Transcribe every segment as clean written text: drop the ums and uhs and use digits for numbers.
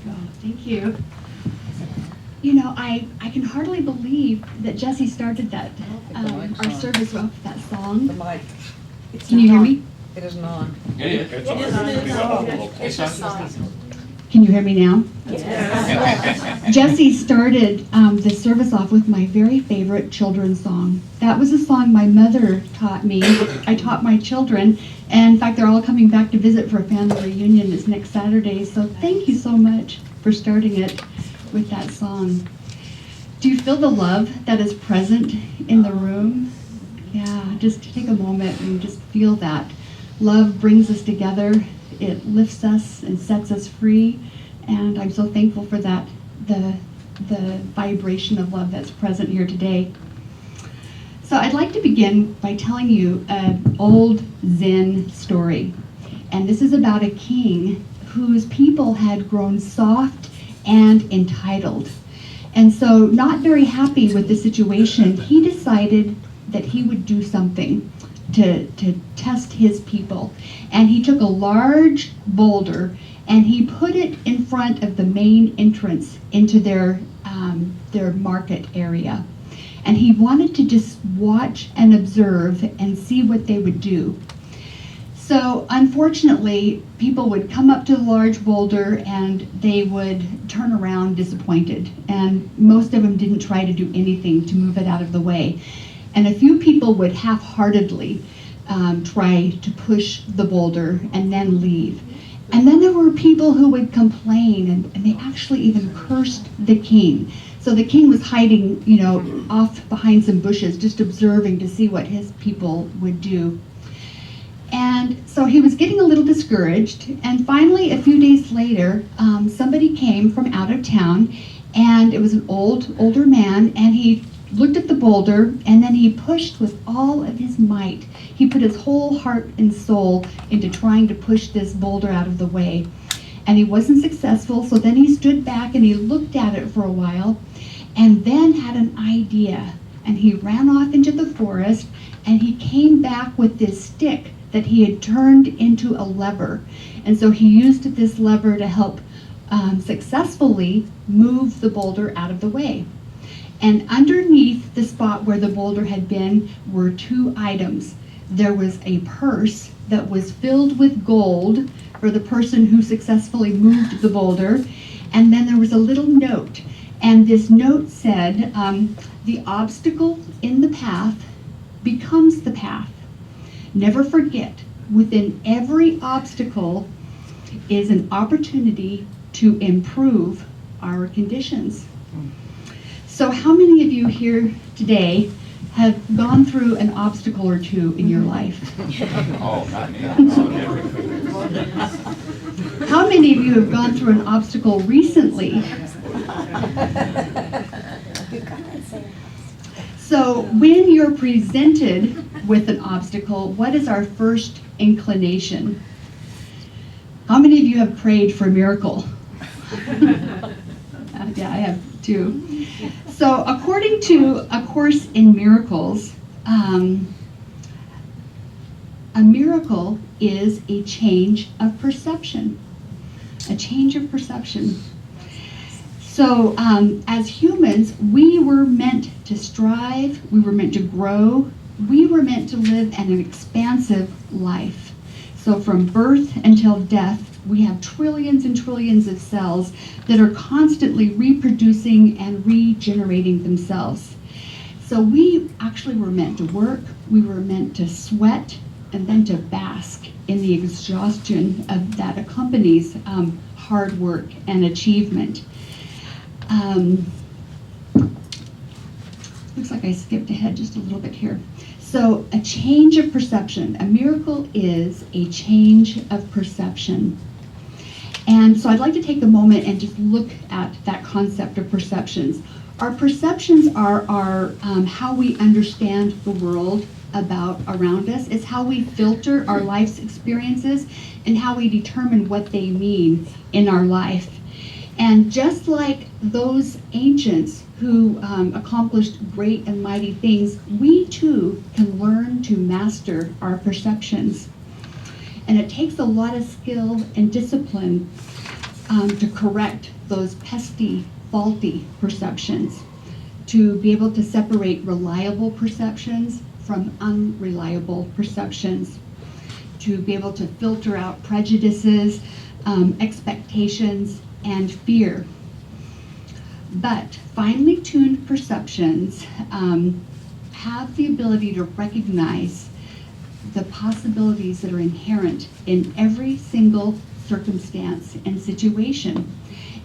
go. Thank you. You know, I can hardly believe that Jesse started that our service with that song. The mic. Can you hear me? It isn't on. Yeah, it's on. It's just on. Can you hear me now? Yes. Jesse started the service off with my very favorite children's song. That was a song my mother taught me. I taught my children, and in fact, they're all coming back to visit for a family reunion this next Saturday. So thank you so much for starting it with that song. Do you feel the love that is present in the room? Yeah, just take a moment and just feel that. Love brings us together. It lifts us and sets us free, and I'm so thankful for that, the vibration of love that's present here today. So I'd like to begin by telling you an old Zen story, and this is about a king whose people had grown soft and entitled. And so, not very happy with the situation, he decided that he would do something to test his people. And he took a large boulder and he put it in front of the main entrance into their market area. And he wanted to just watch and observe and see what they would do. So unfortunately, people would come up to the large boulder and they would turn around disappointed. And most of them didn't try to do anything to move it out of the way. And a few people would half-heartedly try to push the boulder and then leave. And then there were people who would complain, and they actually even cursed the king. So the king was hiding, off behind some bushes, just observing to see what his people would do. And so he was getting a little discouraged, and finally, a few days later, somebody came from out of town, and it was an older man, and he looked at the boulder, and then he pushed with all of his might. He put his whole heart and soul into trying to push this boulder out of the way. And he wasn't successful, so then he stood back and he looked at it for a while, and then had an idea. And he ran off into the forest, and he came back with this stick that he had turned into a lever. And so he used this lever to help successfully move the boulder out of the way. And underneath the spot where the boulder had been were two items. There was a purse that was filled with gold for the person who successfully moved the boulder. And then there was a little note. And this note said, the obstacle in the path becomes the path. Never forget, within every obstacle is an opportunity to improve our conditions. So how many of you here today have gone through an obstacle or two in your life? Oh, not me. How many of you have gone through an obstacle recently? So when you're presented with an obstacle, what is our first inclination? How many of you have prayed for a miracle? Yeah, I have too. So according to A Course in Miracles, a miracle is a change of perception. A change of perception. So as humans, we were meant to strive, we were meant to grow, we were meant to live an expansive life. So from birth until death, we have trillions and trillions of cells that are constantly reproducing and regenerating themselves. So we actually were meant to work, we were meant to sweat, and then to bask in the exhaustion of that accompanies hard work and achievement. Looks like I skipped ahead just a little bit here. So a change of perception. A miracle is a change of perception. And so I'd like to take a moment and just look at that concept of perceptions. Our perceptions are how we understand the world around us. It's how we filter our life's experiences and how we determine what they mean in our life. And just like those ancients who accomplished great and mighty things, we too can learn to master our perceptions. And it takes a lot of skill and discipline to correct those pesky, faulty perceptions, to be able to separate reliable perceptions from unreliable perceptions, to be able to filter out prejudices, expectations, and fear. But finely tuned perceptions have the ability to recognize the possibilities that are inherent in every single circumstance and situation.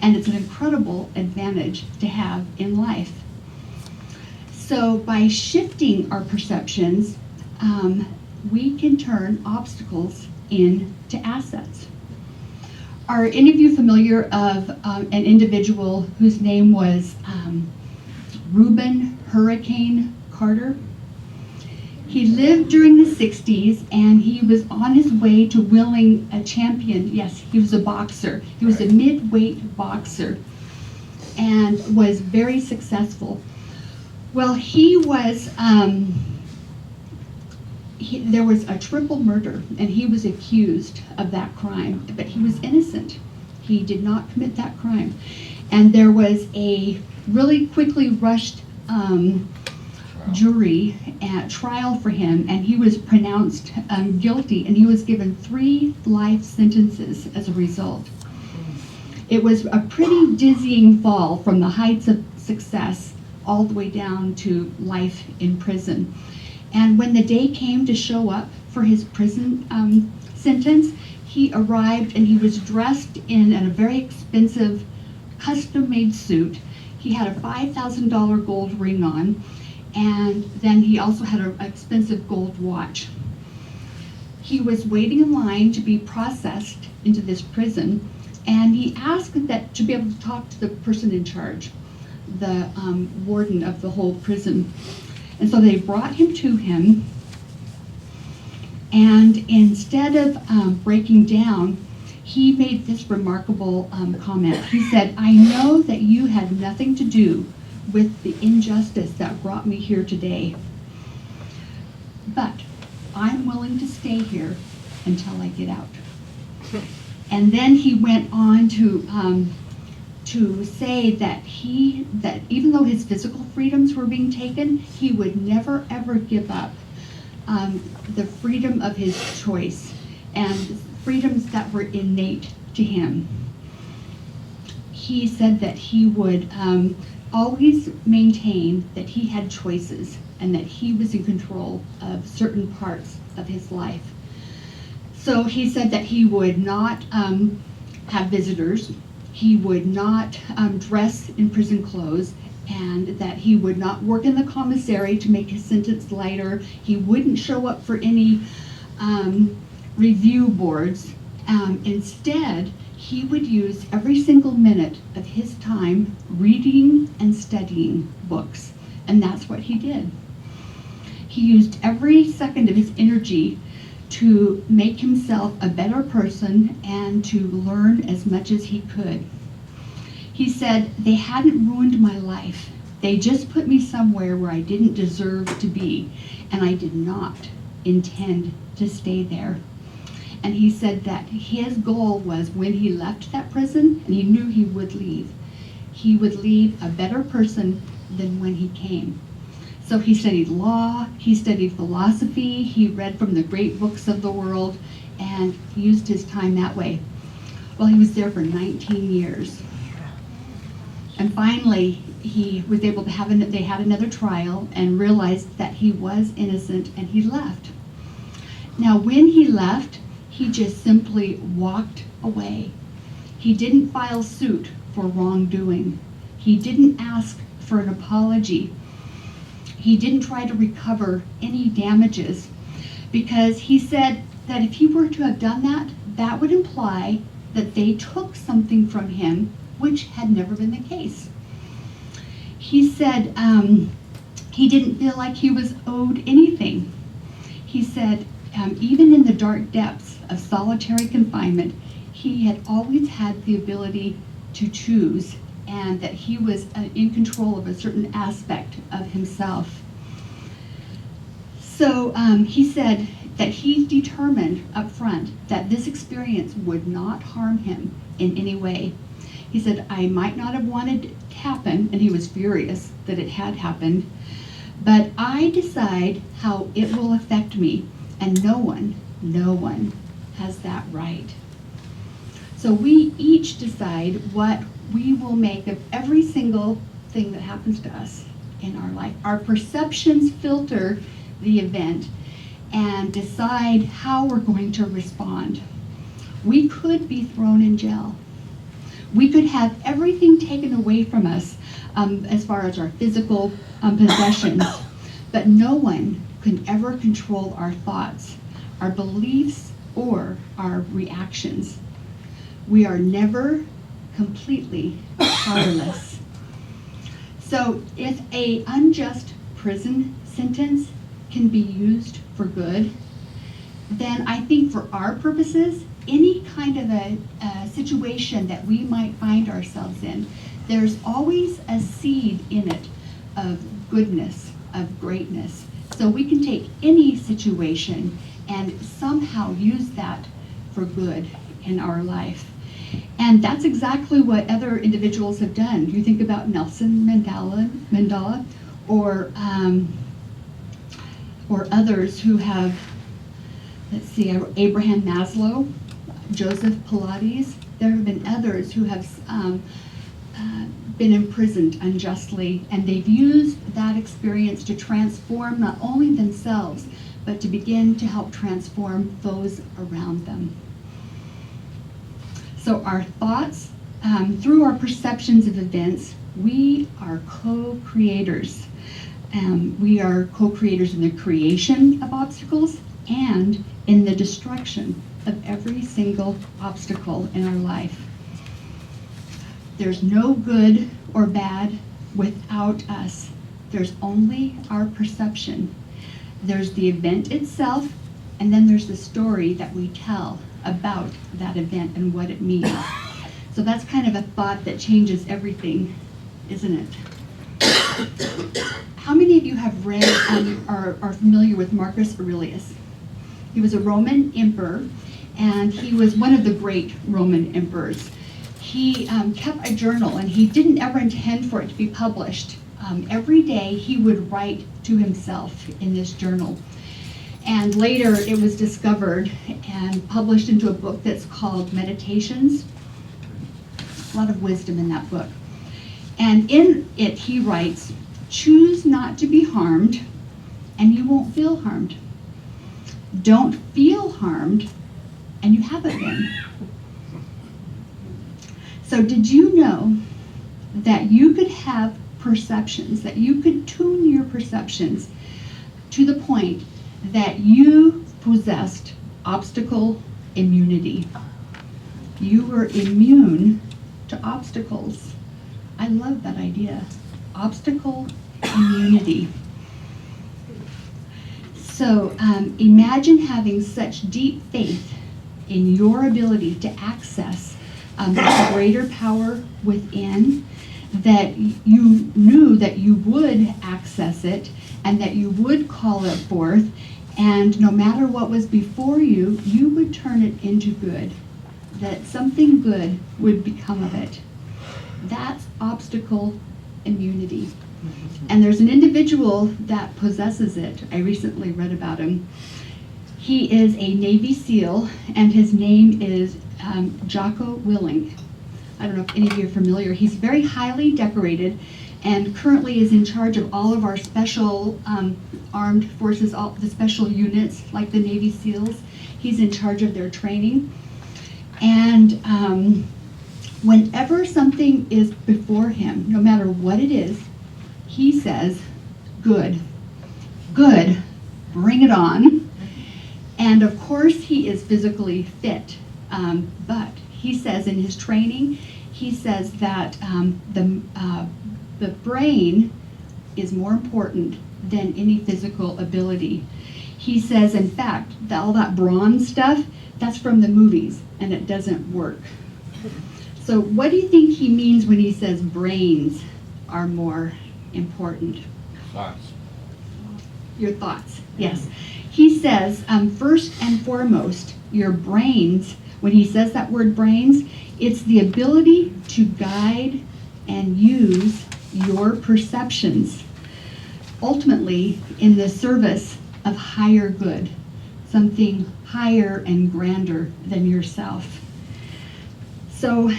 And it's an incredible advantage to have in life. So by shifting our perceptions, we can turn obstacles into assets. Are any of you familiar of an individual whose name was Reuben Hurricane Carter? He lived during the 60s, and he was on his way to winning a champion. Yes, he was a boxer. He was a mid-weight boxer and was very successful. Well, there was a triple murder, and he was accused of that crime, but he was innocent. He did not commit that crime. And there was a really quickly rushed jury at trial for him, and he was pronounced guilty, and he was given 3 life sentences as a result. It was a pretty dizzying fall from the heights of success all the way down to life in prison. And when the day came to show up for his prison sentence, he arrived and he was dressed in a very expensive custom-made suit. He had a $5,000 gold ring on, and then he also had an expensive gold watch. He was waiting in line to be processed into this prison, and he asked that to be able to talk to the person in charge, the warden of the whole prison. And so they brought him to him, and instead of breaking down, he made this remarkable comment. He said, "I know that you had nothing to do with the injustice that brought me here today, but I'm willing to stay here until I get out." And then he went on to say that even though his physical freedoms were being taken, he would never ever give up the freedom of his choice and freedoms that were innate to him. He said that he would always maintain that he had choices and that he was in control of certain parts of his life. So he said that he would not have visitors, he would not dress in prison clothes, and that he would not work in the commissary to make his sentence lighter. He wouldn't show up for any review boards. Instead, he would use every single minute of his time reading and studying books, and that's what he did. He used every second of his energy to make himself a better person and to learn as much as he could. He said, "They hadn't ruined my life. They just put me somewhere where I didn't deserve to be, and I did not intend to stay there." And he said that his goal was, when he left that prison, and he knew he would leave a better person than when he came. So he studied law, he studied philosophy, he read from the great books of the world, and used his time that way. Well, he was there for 19 years. And finally, he was able to they had another trial and realized that he was innocent, and he left. Now, when he left, he just simply walked away. He didn't file suit for wrongdoing. He didn't ask for an apology. He didn't try to recover any damages, because he said that if he were to have done that, that would imply that they took something from him, which had never been the case. He said he didn't feel like he was owed anything. He said even in the dark depths of solitary confinement, he had always had the ability to choose, and that he was in control of a certain aspect of himself. So he said that he determined up front that this experience would not harm him in any way. He said, I might not have wanted it to happen, and he was furious that it had happened, but I decide how it will affect me, and no one has that right. So we each decide what we will make of every single thing that happens to us in our life. Our perceptions filter the event and decide how we're going to respond. We could be thrown in jail. We could have everything taken away from us as far as our physical possessions, but no one can ever control our thoughts, our beliefs, or our reactions. We are never completely powerless. So if an unjust prison sentence can be used for good, then I think for our purposes, any kind of a situation that we might find ourselves in, there's always a seed in it of goodness, of greatness. So we can take any situation and somehow use that for good in our life. And that's exactly what other individuals have done. You think about Nelson Mandela, or others who have, let's see, Abraham Maslow, Joseph Pilates. There have been others who have been imprisoned unjustly, and they've used that experience to transform not only themselves, but to begin to help transform those around them. So our thoughts, through our perceptions of events, we are co-creators. We are co-creators in the creation of obstacles and in the destruction of every single obstacle in our life. There's no good or bad without us. There's only our perception. There's the event itself, and then there's the story that we tell about that event and what it means. So that's kind of a thought that changes everything, isn't it? How many of you have read are familiar with Marcus Aurelius? He was a Roman emperor, and he was one of the great Roman emperors. He kept a journal, and he didn't ever intend for it to be published. Every day he would write to himself in this journal. And later it was discovered and published into a book that's called Meditations. A lot of wisdom in that book. And in it he writes, choose not to be harmed and you won't feel harmed. Don't feel harmed and you haven't been. So did you know that you could have perceptions, that you could tune your perceptions to the point that you possessed obstacle immunity? You were immune to obstacles. I love that idea. Obstacle immunity. So imagine having such deep faith in your ability to access the greater power within, that you knew that you would access it and that you would call it forth, and no matter what was before you, you would turn it into good, that something good would become of it. That's obstacle immunity. And there's an individual that possesses it. I recently read about him. He is a Navy SEAL, and his name is Jocko Willink. I don't know if any of you are familiar. He's very highly decorated and currently is in charge of all of our special armed forces, all the special units like the Navy SEALs. He's in charge of their training. And whenever something is before him, no matter what it is, he says, good, good, bring it on. And of course he is physically fit, but he says in his training, he says that the brain is more important than any physical ability. He says, in fact, all that brawn stuff, that's from the movies, and it doesn't work. So what do you think he means when he says brains are more important? Thoughts. Your thoughts, yes. He says, first and foremost, your brains, when he says that word brains, it's the ability to guide and use your perceptions, ultimately in the service of higher good, something higher and grander than yourself. So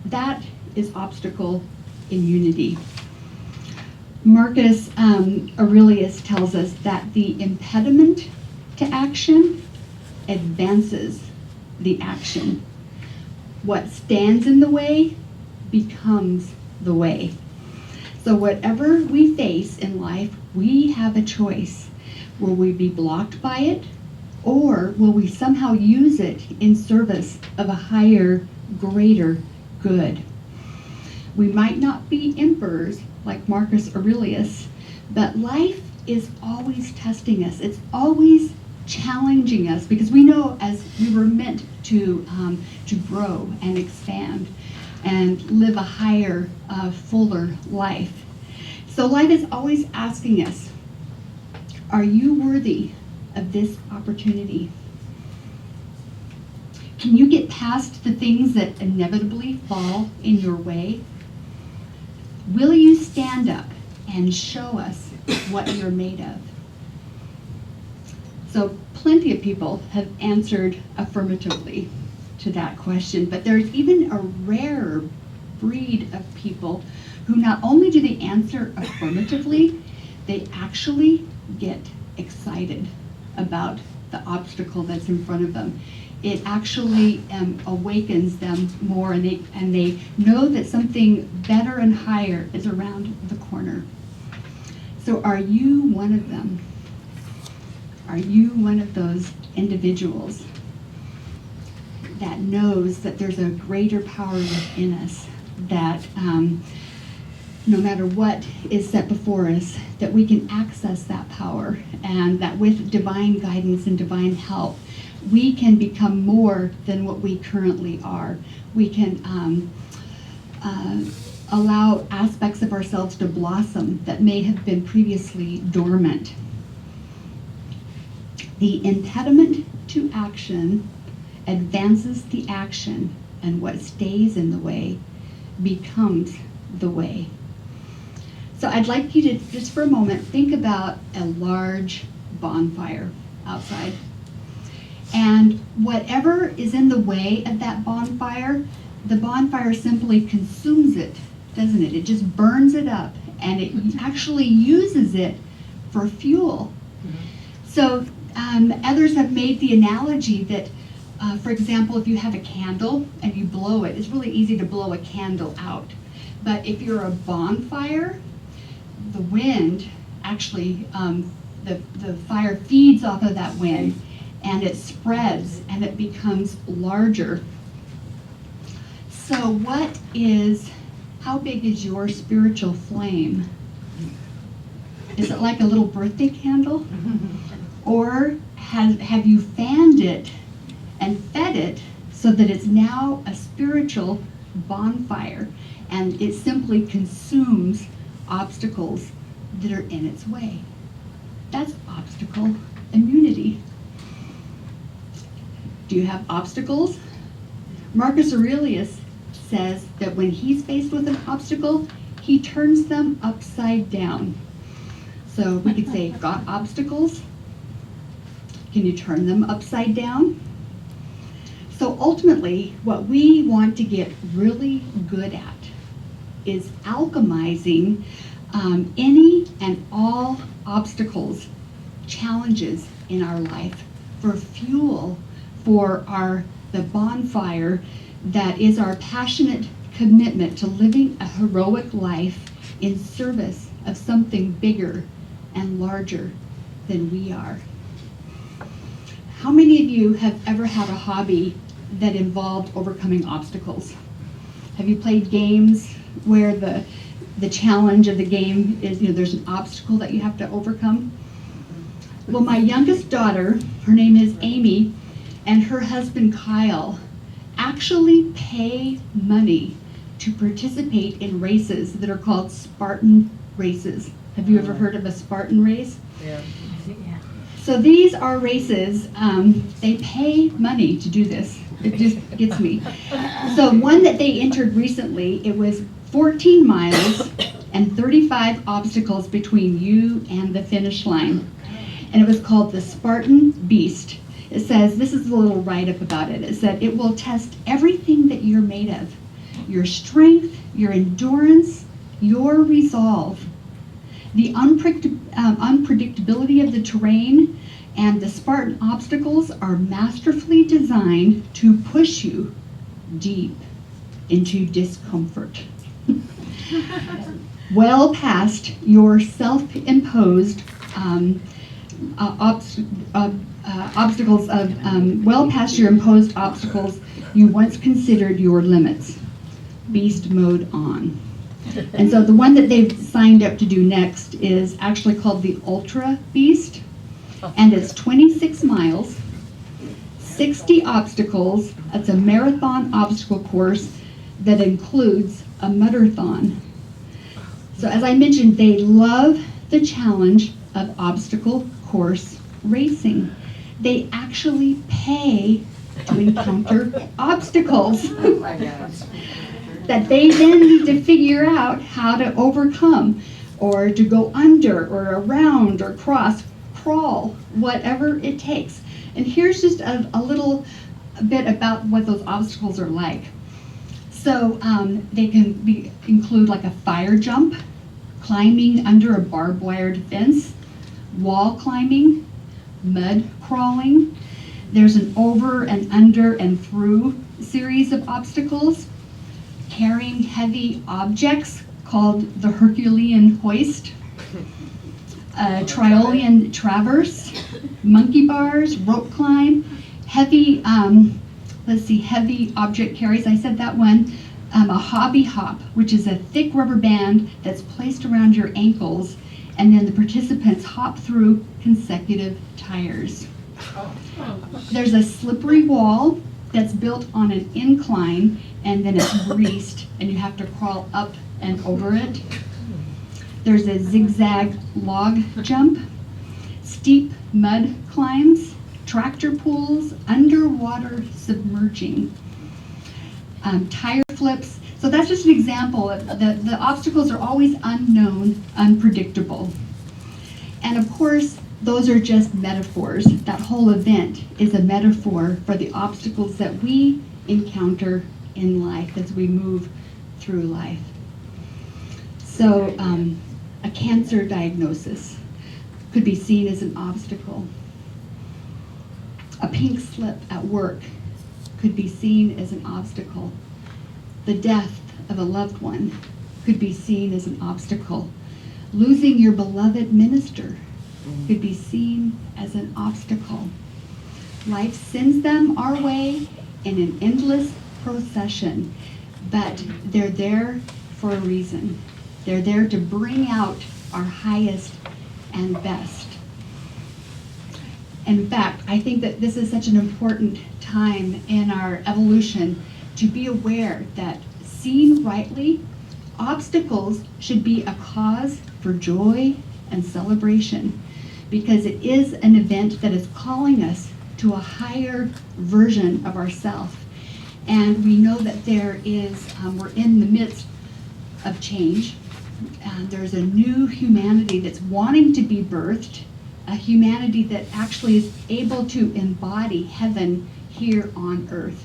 that is obstacle in unity. Marcus Aurelius tells us that the impediment to action advances the action. What stands in the way becomes the way. So whatever we face in life, we have a choice. Will we be blocked by it, or will we somehow use it in service of a higher, greater good? We might not be emperors like Marcus Aurelius, but life is always testing us. It's always challenging us, because we know as we were meant to grow and expand and live a higher, fuller life. So life is always asking us, are you worthy of this opportunity? Can you get past the things that inevitably fall in your way? Will you stand up and show us what you're made of? So plenty of people have answered affirmatively to that question, but there's even a rarer breed of people who not only do they answer affirmatively, they actually get excited about the obstacle that's in front of them. It actually awakens them more, and they know that something better and higher is around the corner. So are you one of them? Are you one of those individuals that knows that there's a greater power within us, that no matter what is set before us, that we can access that power, and that with divine guidance and divine help, we can become more than what we currently are. We can allow aspects of ourselves to blossom that may have been previously dormant. The impediment to action advances the action, and what stays in the way becomes the way. So I'd like you to, just for a moment, think about a large bonfire outside. And whatever is in the way of that bonfire, the bonfire simply consumes it, doesn't it? It just burns it up, and it actually uses it for fuel. So others have made the analogy that, for example, if you have a candle and you blow it, it's really easy to blow a candle out. But if you're a bonfire, the wind actually, the fire feeds off of that wind, and it spreads and it becomes larger. So how big is your spiritual flame? Is it like a little birthday candle? Or have you fanned it and fed it so that it's now a spiritual bonfire, and it simply consumes obstacles that are in its way? That's obstacle immunity. Do you have obstacles? Marcus Aurelius says that when he's faced with an obstacle, he turns them upside down. So we could say, got obstacles? Can you turn them upside down? So ultimately, what we want to get really good at is alchemizing any and all obstacles, challenges in our life for fuel for the bonfire that is our passionate commitment to living a heroic life in service of something bigger and larger than we are. How many of you have ever had a hobby that involved overcoming obstacles? Have you played games where the challenge of the game is, there's an obstacle that you have to overcome? Well, my youngest daughter, her name is Amy, and her husband Kyle actually pay money to participate in races that are called Spartan races. Have you ever heard of a Spartan race? Yeah. So these are races. They pay money to do this. It just gets me. So one that they entered recently, it was 14 miles and 35 obstacles between you and the finish line. And it was called the Spartan Beast. It says, this is a little write-up about it. It said, it will test everything that you're made of. Your strength, your endurance, your resolve. The unpredictability of the terrain and the Spartan obstacles are masterfully designed to push you deep into discomfort. Well past your self-imposed obstacles well past your imposed obstacles you once considered your limits. Beast mode on. And so the one that they've signed up to do next is actually called the Ultra Beast, and it's 26 miles, 60 obstacles. It's a marathon obstacle course that includes a mudderthon. So as I mentioned, they love the challenge of obstacle course racing. They actually pay to encounter obstacles that they then need to figure out how to overcome, or to go under or around or cross, crawl, whatever it takes. And here's just a little bit about what those obstacles are like. So they can include like a fire jump, climbing under a barbed wire fence, wall climbing, mud crawling. There's an over and under and through series of obstacles, carrying heavy objects called the Herculean hoist, Triolian traverse, monkey bars, rope climb, heavy, heavy object carries, I said that one, a hobby hop, which is a thick rubber band that's placed around your ankles, and then the participants hop through consecutive tires. There's a slippery wall that's built on an incline, and then it's greased, and you have to crawl up and over it. There's a zigzag log jump, steep mud climbs, tractor pulls, underwater submerging, tire flips. So that's just an example. The obstacles are always unknown, unpredictable. And of course, those are just metaphors. That whole event is a metaphor for the obstacles that we encounter in life as we move through life. So a cancer diagnosis could be seen as an obstacle. A pink slip at work could be seen as an obstacle. The death of a loved one could be seen as an obstacle. Losing your beloved minister could be seen as an obstacle. Life sends them our way in an endless procession, but they're there for a reason. They're there to bring out our highest and best. In fact, I think that this is such an important time in our evolution to be aware that, seen rightly, obstacles should be a cause for joy and celebration, because it is an event that is calling us to a higher version of ourselves. And we know that there is, we're in the midst of change. There's a new humanity that's wanting to be birthed, a humanity that actually is able to embody heaven here on earth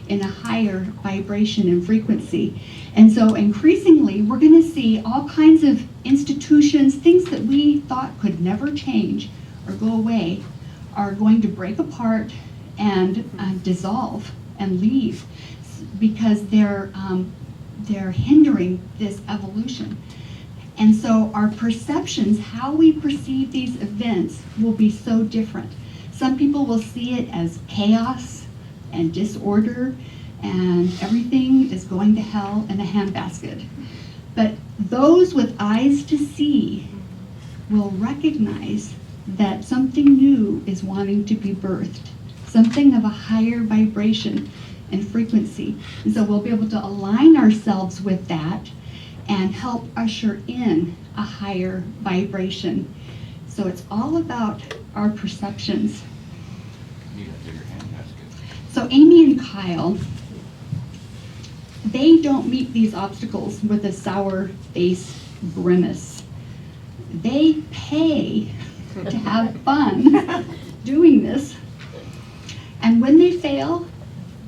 in a higher vibration and frequency. And so increasingly, we're going to see all kinds of institutions, things that we thought could never change or go away, are going to break apart and dissolve and leave, because they're hindering this evolution. And so our perceptions, how we perceive these events, will be so different. Some people will see it as chaos and disorder, and everything is going to hell in a handbasket. But those with eyes to see will recognize that something new is wanting to be birthed, something of a higher vibration and frequency. And so we'll be able to align ourselves with that and help usher in a higher vibration. So it's all about our perceptions. Need a bigger hand basket. So Amy and Kyle, they don't meet these obstacles with a sour face grimace. They pay to have fun doing this. And when they fail,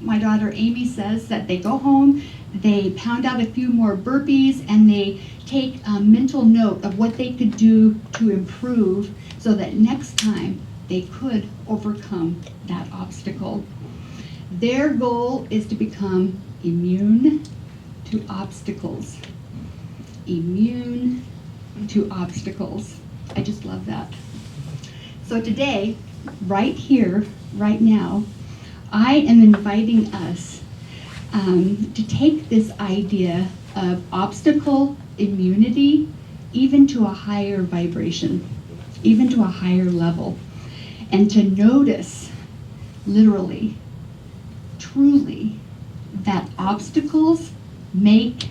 my daughter Amy says that they go home, they pound out a few more burpees, and they take a mental note of what they could do to improve so that next time they could overcome that obstacle. Their goal is to become immune to obstacles. Immune to obstacles. I just love that. So today, right here, right now, I am inviting us to take this idea of obstacle immunity even to a higher vibration, even to a higher level, and to notice, literally, truly, that obstacles make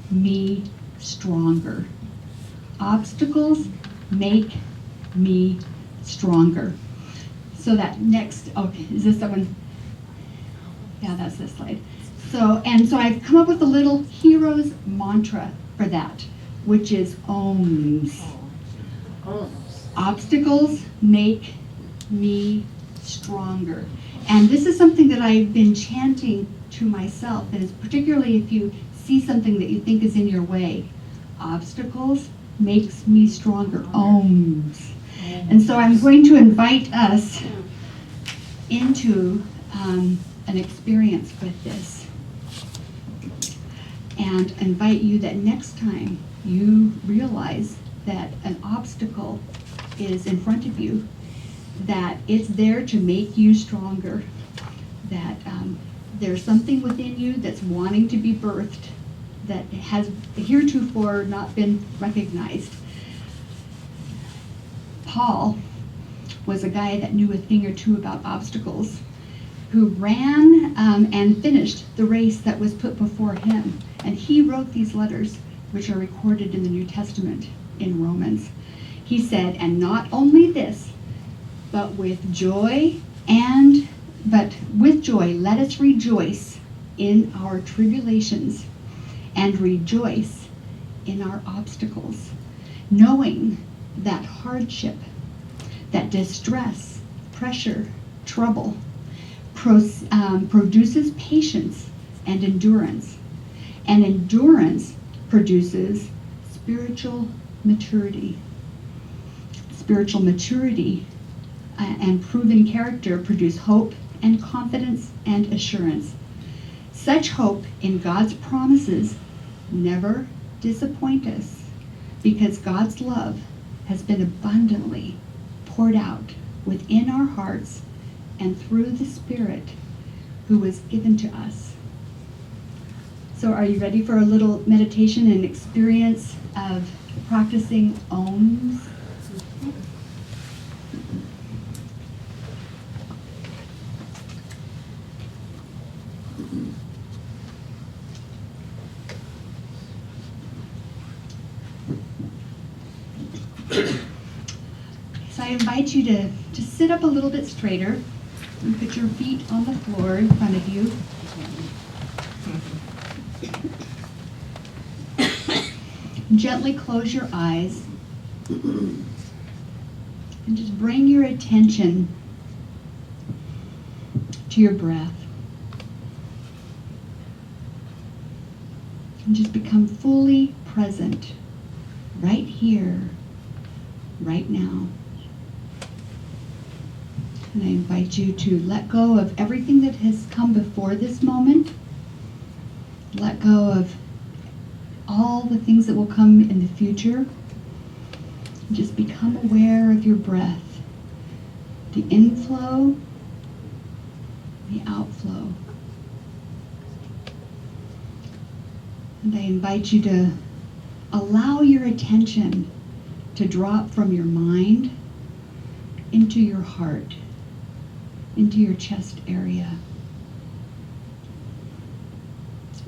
me stronger. Obstacles make me stronger. So that next, okay, is this that one? Yeah, that's this slide. So I've come up with a little hero's mantra for that, which is OMS. Obstacles make me stronger. And this is something that I've been chanting to myself, and it's particularly if you see something that you think is in your way. Obstacles makes me stronger. OMS. And so I'm going to invite us into an experience with this, and invite you that next time you realize that an obstacle is in front of you, that it's there to make you stronger, that there's something within you that's wanting to be birthed that has heretofore not been recognized. Paul was a guy that knew a thing or two about obstacles, who ran and finished the race that was put before him. And he wrote these letters, which are recorded in the New Testament in Romans. He said, and not only this, but with joy let us rejoice in our tribulations and rejoice in our obstacles, knowing that hardship, that distress, pressure, trouble produces patience and endurance. And endurance produces spiritual maturity. Spiritual maturity and proven character produce hope and confidence and assurance. Such hope in God's promises never disappoint us, because God's love has been abundantly poured out within our hearts and through the Spirit who was given to us. So are you ready for a little meditation and experience of practicing OMS? So I invite you to sit up a little bit straighter and put your feet on the floor in front of you. Gently close your eyes and just bring your attention to your breath. And just become fully present right here, right now. And I invite you to let go of everything that has come before this moment. Let go of all the things that will come in the future. Just become aware of your breath, the inflow, the outflow. And I invite you to allow your attention to drop from your mind into your heart, into your chest area.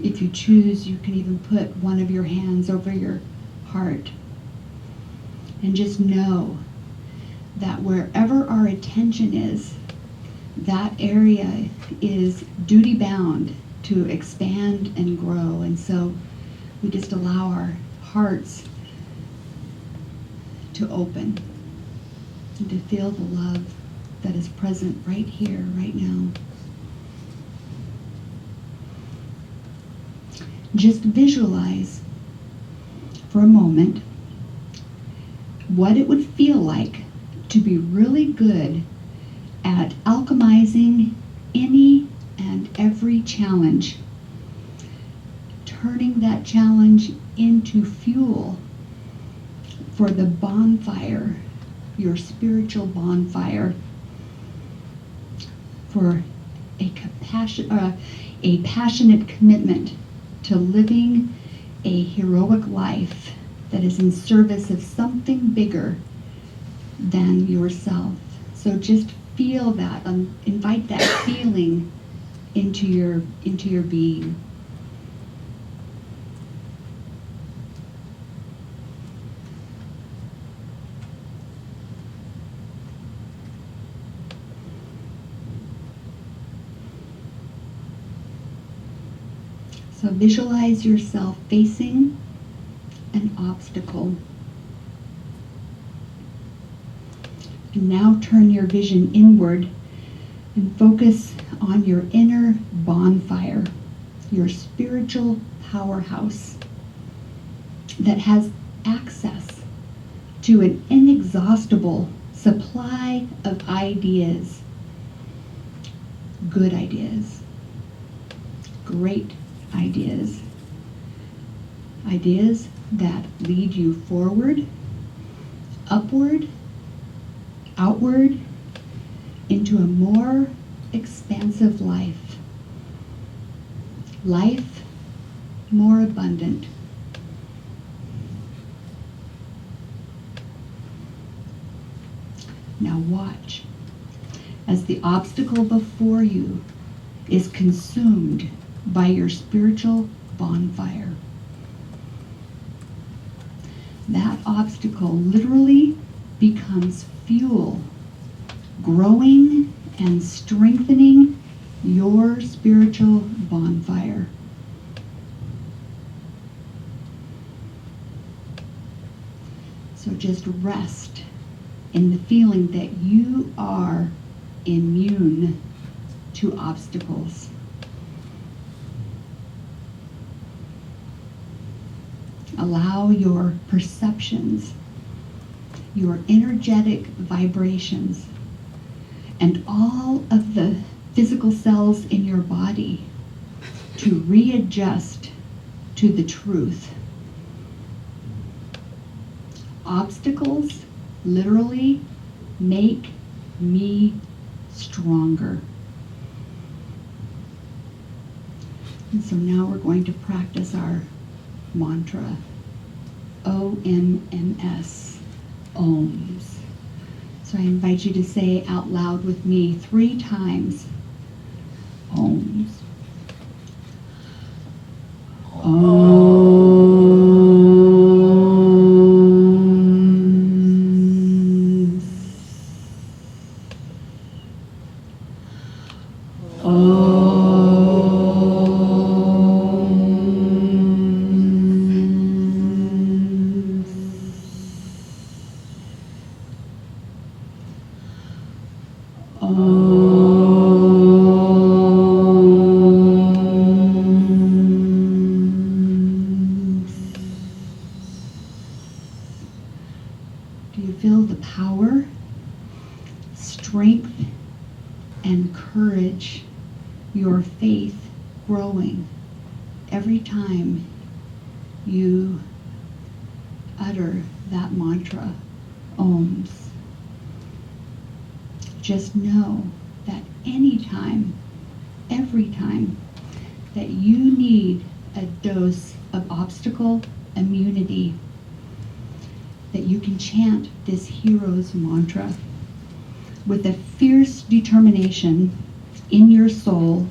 If you choose, you can even put one of your hands over your heart and just know that wherever our attention is, that area is duty bound to expand and grow. And so we just allow our hearts to open and to feel the love that is present right here, right now. Just visualize for a moment what it would feel like to be really good at alchemizing any and every challenge, turning that challenge into fuel for the bonfire, your spiritual bonfire, for a passionate commitment to living a heroic life that is in service of something bigger than yourself. So just feel that, invite that feeling into your being. So visualize yourself facing an obstacle. And now turn your vision inward and focus on your inner bonfire, your spiritual powerhouse that has access to an inexhaustible supply of ideas, good ideas, great ideas, ideas that lead you forward, upward, outward, into a more expansive life. Life more abundant. Now watch as the obstacle before you is consumed by your spiritual bonfire. That obstacle literally becomes fuel, growing and strengthening your spiritual bonfire. So just rest in the feeling that you are immune to obstacles. Allow your perceptions, your energetic vibrations, and all of the physical cells in your body to readjust to the truth. Obstacles literally make me stronger. And so now we're going to practice our mantra, OMMS, OMS. So I invite you to say out loud with me 3 times, OMS. Do you feel the power, strength, and courage, your faith growing every time you utter that mantra, OMS? Just know that anytime, every time that you need a dose of obstacle immunity, that you can chant this hero's mantra with a fierce determination in your soul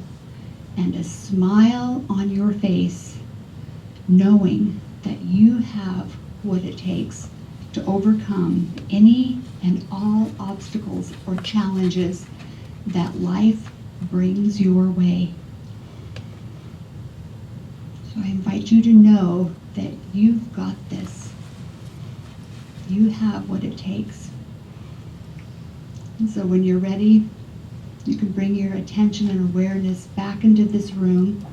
and a smile on your face, knowing that you have what it takes to overcome any and all obstacles or challenges that life brings your way. So I invite you to know that you've got this. You have what it takes. And so when you're ready, you can bring your attention and awareness back into this room.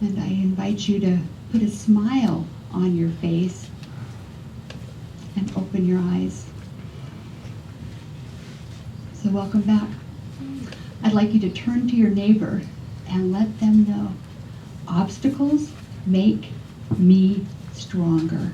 And I invite you to put a smile on your face and open your eyes. So welcome back. I'd like you to turn to your neighbor and let them know obstacles make me stronger.